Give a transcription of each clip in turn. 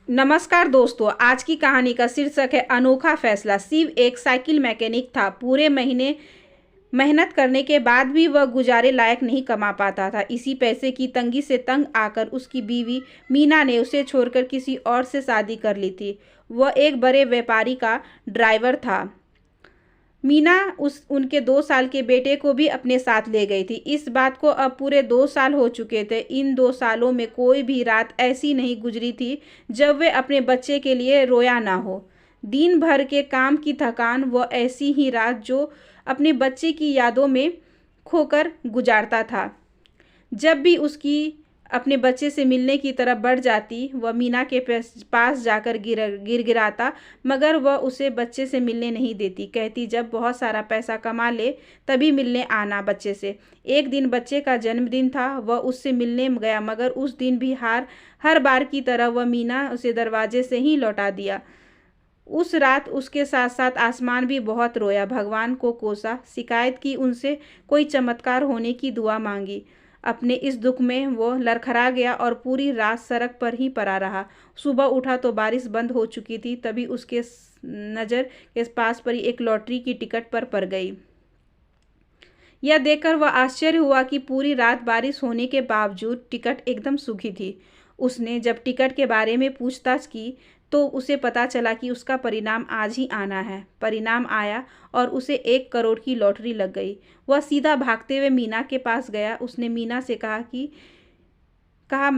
नमस्कार दोस्तों, आज की कहानी का शीर्षक है अनोखा फैसला। शिव एक साइकिल मैकेनिक था। पूरे महीने मेहनत करने के बाद भी वह गुजारे लायक नहीं कमा पाता था। इसी पैसे की तंगी से तंग आकर उसकी बीवी मीना ने उसे छोड़कर किसी और से शादी कर ली थी। वह एक बड़े व्यापारी का ड्राइवर था। मीना उनके 2 साल के बेटे को भी अपने साथ ले गई थी। इस बात को अब पूरे 2 साल हो चुके थे। इन 2 सालों में कोई भी रात ऐसी नहीं गुजरी थी जब वे अपने बच्चे के लिए रोया ना हो। दिन भर के काम की थकान व ऐसी ही रात जो अपने बच्चे की यादों में खोकर गुजारता था। जब भी उसकी अपने बच्चे से मिलने की तरफ बढ़ जाती, वह मीना के पास जाकर गिड़गिड़ाता, मगर वह उसे बच्चे से मिलने नहीं देती। कहती, जब बहुत सारा पैसा कमा ले तभी मिलने आना बच्चे से। एक दिन बच्चे का जन्मदिन था। वह उससे मिलने गया, मगर उस दिन भी हर बार की तरह वह मीना उसे दरवाजे से ही लौटा दिया। उस रात उसके साथ साथ आसमान भी बहुत रोया, भगवान को कोसा, शिकायत की, उनसे कोई चमत्कार होने की दुआ मांगी। अपने इस दुख में वो लड़खड़ा गया और पूरी रात सड़क पर ही पड़ा रहा। सुबह उठा तो बारिश बंद हो चुकी थी। तभी उसके नज़र के पास पड़ी एक लॉटरी की टिकट पर पड़ गई। यह देखकर वह आश्चर्य हुआ कि पूरी रात बारिश होने के बावजूद टिकट एकदम सूखी थी। उसने जब टिकट के बारे में पूछताछ की तो उसे पता चला कि उसका परिणाम आज ही आना है। परिणाम आया और उसे 1 करोड़ की लॉटरी लग गई। वह सीधा भागते हुए मीना के पास गया। उसने मीना से कहा,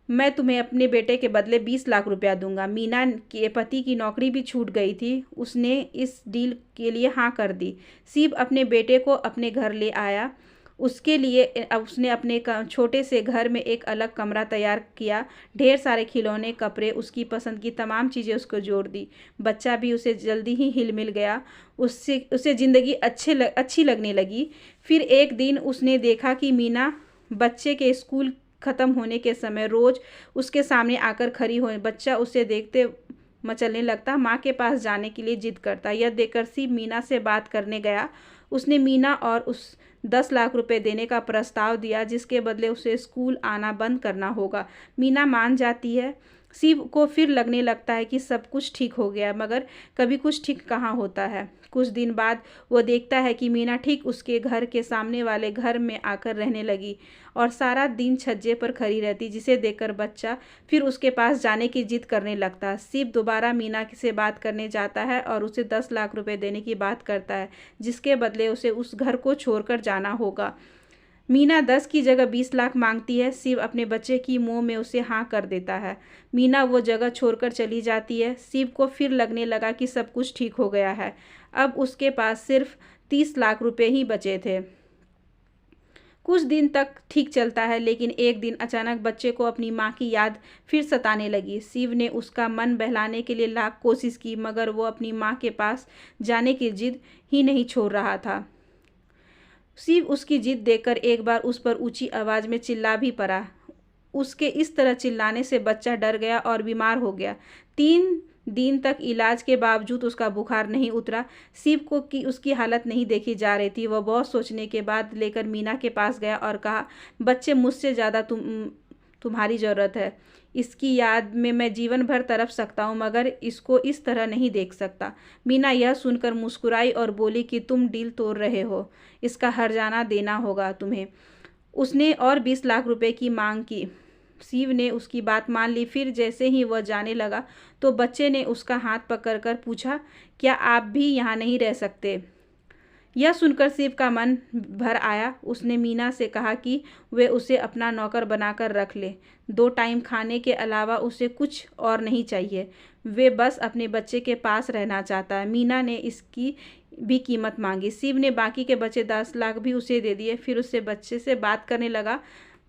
मैं तुम्हें अपने बेटे के बदले 20 लाख रुपया दूंगा। मीना के पति की नौकरी भी छूट गई थी। उसने इस डील के लिए हाँ कर दी। शिव अपने बेटे को अपने घर ले आया। उसके लिए उसने अपने छोटे से घर में एक अलग कमरा तैयार किया। ढेर सारे खिलौने, कपड़े, उसकी पसंद की तमाम चीज़ें उसको जोड़ दी। बच्चा भी उसे जल्दी ही हिल मिल गया। उसे ज़िंदगी अच्छी लगने लगी। फिर एक दिन उसने देखा कि मीना बच्चे के स्कूल ख़त्म होने के समय रोज़ उसके सामने आकर खड़ी हो। बच्चा उसे देखते मचलने लगता, माँ के पास जाने के लिए जिद करता। यह देखकर शिव मीना से बात करने गया। उसने मीना और उस 10 लाख रुपए देने का प्रस्ताव दिया, जिसके बदले उसे स्कूल आना बंद करना होगा। मीना मान जाती है। शिव को फिर लगने लगता है कि सब कुछ ठीक हो गया, मगर कभी कुछ ठीक कहाँ होता है। कुछ दिन बाद वो देखता है कि मीना ठीक उसके घर के सामने वाले घर में आकर रहने लगी और सारा दिन छज्जे पर खड़ी रहती, जिसे देखकर बच्चा फिर उसके पास जाने की जिद करने लगता। शिव दोबारा मीना से बात करने जाता है और उसे 10 लाख रुपए देने की बात करता है, जिसके बदले उसे उस घर को छोड़कर जाना होगा। मीना 10 की जगह 20 लाख मांगती है। शिव अपने बच्चे की मोह में उसे हाँ कर देता है। मीना वो जगह छोड़कर चली जाती है। शिव को फिर लगने लगा कि सब कुछ ठीक हो गया है। अब उसके पास सिर्फ 30 लाख रुपए ही बचे थे। कुछ दिन तक ठीक चलता है, लेकिन एक दिन अचानक बच्चे को अपनी माँ की याद फिर सताने लगी। शिव ने उसका मन बहलाने के लिए लाख कोशिश की, मगर वो अपनी माँ के पास जाने की जिद ही नहीं छोड़ रहा था। शिव उसकी जिद देखकर एक बार उस पर ऊंची आवाज़ में चिल्ला भी पड़ा। उसके इस तरह चिल्लाने से बच्चा डर गया और बीमार हो गया। 3 दिन तक इलाज के बावजूद उसका बुखार नहीं उतरा। शिव को कि उसकी हालत नहीं देखी जा रही थी। वह बहुत सोचने के बाद लेकर मीना के पास गया और कहा, बच्चे मुझसे ज़्यादा तुम्हारी ज़रूरत है। इसकी याद में मैं जीवन भर तड़प सकता हूँ, मगर इसको इस तरह नहीं देख सकता। मीना यह सुनकर मुस्कुराई और बोली कि तुम डील तोड़ रहे हो, इसका हर्जाना देना होगा तुम्हें। उसने और 20 लाख रुपए की मांग की। शिव ने उसकी बात मान ली। फिर जैसे ही वह जाने लगा तो बच्चे ने उसका हाथ पकड़कर पूछा, क्या आप भी यहाँ नहीं रह सकते? यह सुनकर शिव का मन भर आया। उसने मीना से कहा कि वे उसे अपना नौकर बनाकर रख ले। 2 टाइम खाने के अलावा उसे कुछ और नहीं चाहिए। वे बस अपने बच्चे के पास रहना चाहता है। मीना ने इसकी भी कीमत मांगी। शिव ने बाकी के बचे 10 लाख भी उसे दे दिए। फिर उससे बच्चे से बात करने लगा।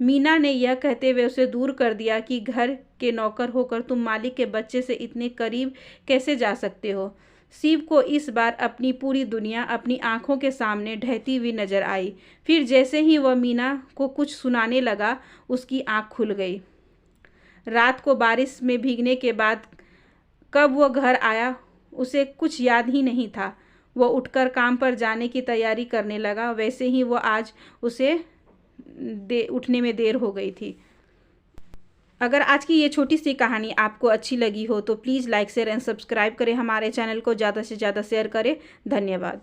मीना ने यह कहते हुए उसे दूर कर दिया कि घर के नौकर होकर तुम मालिक के बच्चे से इतने करीब कैसे जा सकते हो। शिव को इस बार अपनी पूरी दुनिया अपनी आंखों के सामने ढहती हुई नजर आई। फिर जैसे ही वह मीना को कुछ सुनाने लगा, उसकी आंख खुल गई। रात को बारिश में भीगने के बाद कब वह घर आया, उसे कुछ याद ही नहीं था। वह उठकर काम पर जाने की तैयारी करने लगा। वैसे ही वह आज उसे उठने में देर हो गई थी। अगर आज की ये छोटी सी कहानी आपको अच्छी लगी हो तो please like share and subscribe करें हमारे चैनल को, ज़्यादा से ज़्यादा शेयर करें। धन्यवाद।